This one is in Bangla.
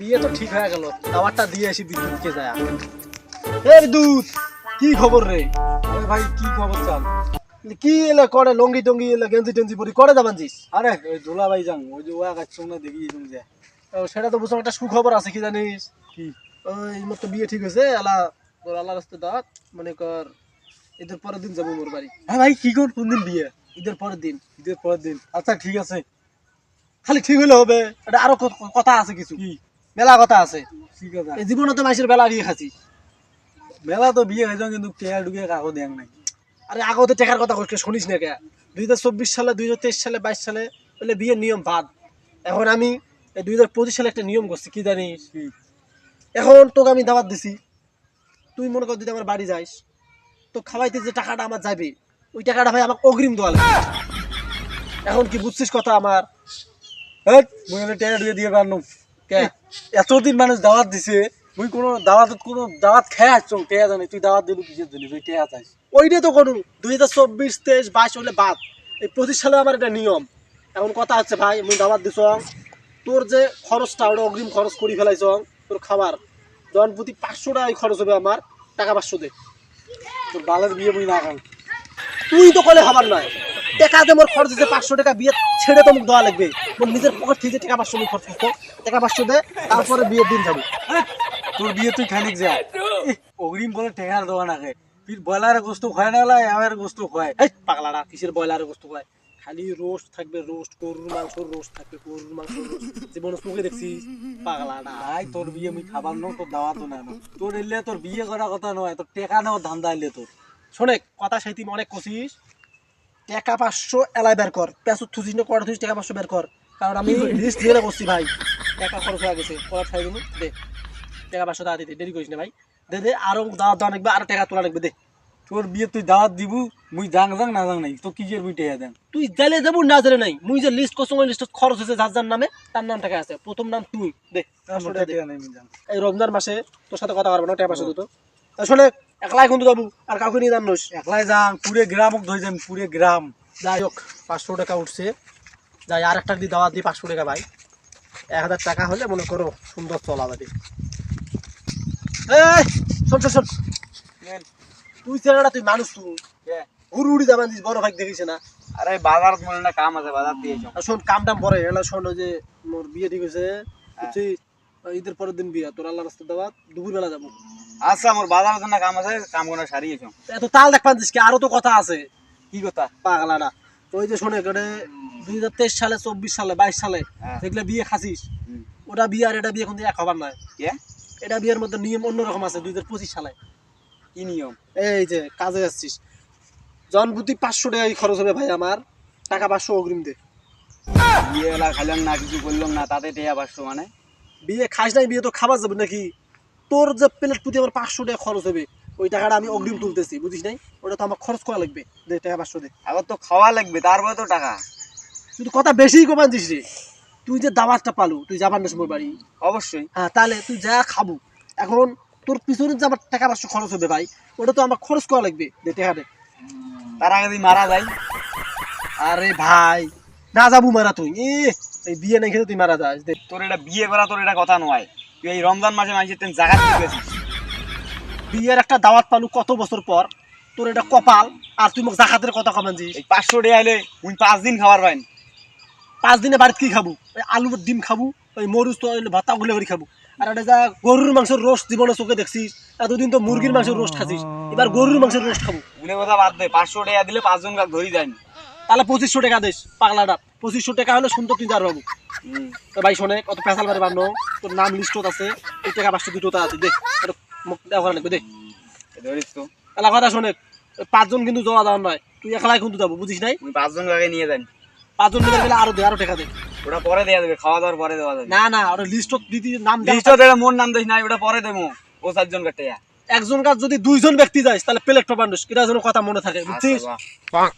বিয়ে তো ঠিক হয়ে গেল, দাওয়াতটা দিয়ে আসি বিদ্যুৎকে যায়। এই বিদ্যুৎ, কি খবর রে? আরে ভাই কি খবর চান? কি এলে করে লঙ্গি টঙ্গি এলে গেঞ্জি টেঞ্জি পরি করে যাবানছিস? আরে ওই দোলা ভাই যান, ওই যে ওয়া গাছ না দেখি তুমি যে সেটা তো বুঝলাম, একটা সুখবর আছে, কি জানিস? কি? ওই মত বিয়ে ঠিক হয়েছে, আল্লাহ তোর আল্লাহ রাস্তায় দাওয়াত, মনে কর ঈদের পরের দিন যাবো মোর বাড়ি। হ্যাঁ ভাই কি কোন কোন দিন বিয়ে? ঈদের পরের দিন। ঈদের পরের দিন, আচ্ছা ঠিক আছে। খালি ঠিক হইলে হবে? এটা আরো কথা আছে কিছু, কি মেলা কথা আছে। কি কথা? এই জীবনে তো মাসের বেলা বিয়ে খাচ্ছি। মেলা তো বিয়ে হয়ে যাও, কিন্তু টেয়া ঢুকে কাগজ দেখ নাই। আরে আগতে টাকার কথা কইলে শুনিস না কে? 2024 সালে, 2023 সালে, 22 সালে বলে বিয়ের নিয়ম বাদ। এখন আমি এই 2025 সালে একটা নিয়ম করছি, কি জানিস? কি? এখন তোকে আমি দাওয়াত দিছি, তুই মনে কর যদি আমার বাড়ি যাইস, তো খাওয়াইতে যে টাকাটা আমার যাবে, ওই টাকাটা ভাই আমাকে অগ্রিম দেওয়া লাগবে। এখন কি বুঝছিস কথা আমার? হ্যাঁ মুই এনে টেয়া ঢুকে দিয়ে পারলাম কে? এতদিন মানুষ দাওয়াত দিছে, মুই কোনো দাওয়াত খেয়ে আসছো টেয়া জানি, তুই দাওয়াত দিবি কিসের জন্য? তুই টেয়া চাইস? ওইটাই তো করুন, 2024, 23, 22 হলে বাদ, এই 25 সালে আমার এটা নিয়ম। এখন কথা হচ্ছে ভাই, আমি দাওয়াত দিছ, তোর যে খরচটা ওটা অগ্রিম খরচ করে ফেলাইছ, তোর খাবার জন প্রতি 500 টাকায় খরচ হবে আমার, টাকা 500 দে। তোর বালের বিয়ে মুই না খান। তুই তো কলে খাবার নয়, টাকা দে, মোর খরচ হচ্ছে 500 টাকা, বিয়ে ছেড়ে তো মুখ দেওয়া লাগবে। মোর নিজের পকেট থেকে টাকা 500 মুখ খরচ করতো, টাকা 500 দে, তারপরে বিয়ের দিন যাবো। তোর বিয়ে তুই খানিক যা, অগ্রিম বলে টেকার দেওয়া না খায়। তুই ব্রয়লারের গোস্ত খায় না, আমার গোস্ত খায়। এই পাগলাটা কিসের ব্রয়লারের গোস্ত খায়? খালি রোস্ট থাকবে, রোস্ট, গরুর মাংস রোস্ট থাকবে, গরুর মাংস রোস্ট। জীবনে চোখে দেখছিস পাগলাটা? ভাই তোর বিয়ে মুই খাবার নো, তোর দাওয়াত না। তোর এলে তোর বিয়ে করার কথা নয়, তোর টেকা নেওয়ার ধান্দা এলে তোর। শোনে কথা, সেই তুই অনেক কছিস, টাকা 500 এলাই বের কর, পেঁচুর থুচিস না কড়া থুচিস, টাকা 500 বের কর। কারণ আমি লিস্ট দিয়ে করছি ভাই, টাকা খরচ হয়ে গেছে, কড়া খাই দিন দে, টাকা 500 টাকা দিতে দেরি করিস না ভাই, দে দে, আরো দাওয়াত দেওয়া লাগবে, আরো টাকা তোলা লাগবে, দে। তোর বিয়ে তুই দাওয়াত দিবু, মুই যাং যাং না যাং নাই, তো কি মুই টেকা দেন? তুই জেলে যাবো না জেলে নাই, মুই যে লিস্ট করছি ওই লিস্ট খরচ হয়েছে যার যার নামে, তার নাম টাকা আছে, প্রথম নাম তুই, দে 500 টাকা দে। এই রমজান মাসে তোর সাথে কথা পারবো না, টাকা 500 দিত। আসলে একলাই কিন্তু যাবো, আর কাউকে নিয়ে জানোস? একলাই যাং, পুরে গ্রামক ধরে যাম, পুরে গ্রাম। যাই হোক 500 টাকা উঠছে, যাই আর একটা দিয়ে দাওয়াত দিই 500 টাকা ভাই, 1000 টাকা হলে মনে করো সুন্দর চলা যাবে। এই শোন শোন শোন, তুই ছেলেটা, তুই মানুষ, তুই উড়ি উড়ি যাবেন, বড় ভাই দেখিস না? আরে বাজার মনে না কাম আছে, বাজার দিয়ে যাও। আর শোন, কাম টাম পরে এলা, শোন ওই যে মোর বিয়ে ঠিক হয়েছে, বুঝছিস? ঈদের পরের দিন বিয়ে, তোর আল্লাহ রাস্তা দাওয়াত, দুপুরবেলা যাবো। আচ্ছা মোর বাজার জন্য কাম আছে, কাম করে সারিয়েছো। এত তাল দেখ পাচ্ছিস কি? আরো তো কথা আছে। কি কথা? পাগলাটা ওই যে শোনে করে 2023 সালে, 24 সালে, 22 সালে যেগুলো বিয়ে খাসিস, ওটা বিয়ে আর এটা বিয়ে কিন্তু এক হবার নয়। এটা বিয়ের মধ্যে নিয়ম অন্যরকম আছে। 2025 সালে কি নিয়ম? এই যে কাজে যাচ্ছিস, জনপ্রতি 500 টাকা খরচ হবে ভাই আমার, টাকা 500 অগ্রিম দে। বিয়ে এলা খাইলাম না, কিছু করলাম না, তাতে টেয়া 500 মানে? বিয়ে খাস নাই, বিয়ে তো খাবার যাবে নাকি? তোর যে প্লেট প্রতি আমার 500 টাকা খরচ হবে, ওই টাকাটা আমি অগ্রিম তুলতেছি, বুঝিস নাই? ওটা তো আমার খরচ করা লাগবে, দে টাকা 500 দে। আবার তো খাওয়া লাগবে, তারপরে তো টাকা। তুই তো কথা বেশি কমানছিস রে। তুই যে দাওয়াতটা পালু, তুই যাবার না সময় বাড়ি? অবশ্যই। হ্যাঁ, তাহলে তুই যা খাবো, এখন তোর পিছনে যে আমার টাকা 500 খরচ হবে ভাই, ওটা তো আমার খরচ করা লাগবে, দে টাকা দে। তার আগে তুই মারা যাই। আরে ভাই না যাবো মারা, তুই এই বিয়ে নাই খেতে তুই মারা যাস, দে। তোর এটা বিয়ে করা, তোর এটা কথা নয়। তুই এই রমজান মাসে মানুষের তেন জায়গা দিয়েছিস। বিয়ের একটা দাওয়াত পালু কত বছর পর, তোর এটা কপাল, আর তুই মোক জাকাতের কথা কমানছিস। এই 500 টাকা এলে তুই 5 দিন খাবার পাইন। 5 দিনে বাড়িতে কি খাবো? ওই আলুর ডিম খাবো, ওই মরুচ তো ভাতা গুলে করে খাবো। আর এটা যা গরুর মাংসের রোস্ট জীবনে চোখে দেখছিস, এতদিন তো মুরগির মাংসের রোস্ট খাচ্ছিস, এবার গরুর মাংসের রোস্ট খাবো। উনি কথা বাদ দে, 500 টাকা দিলে 5 জন কাজ ধরি যায়নি। তাহলে 2500 টাকা দিস, পাগলাটা 2500 টাকা হলে শুনতো তুই যার বাবু। তো ভাই শোনে, কত পেশাল বাড়ি বানো, তোর নাম লিস্টত আছে, এই টাকা 500 দুটো আছে, দেখ মুখ দেওয়া লাগবে, দেখ। ধরিস তো এলা কথা শোনে, 5 জন কিন্তু যাওয়া যাওয়ার নয়, তুই একলাই কিন্তু যাবো, বুঝিস নাই? তুই 5 জন আগে নিয়ে যান। 5 জন মিলে গেলে আরো দে, আরো টাকা দে। ওটা পরে দেয়া যাবে, খাওয়া দাওয়ার পরে দেওয়া যাবে। না না, ওটা লিস্টত দিদি নাম দে। লিস্টে দেবে, মোর নাম দিস না, ওটা পরে দেবো। ও 4 জন কাটে। একজন কাজ যদি 2 জন ব্যক্তি যাস, তাহলে প্লেট পাবান্ডস, এটা যেন কথা মনে থাকে, বুঝছিস? আচ্ছা, বাহ।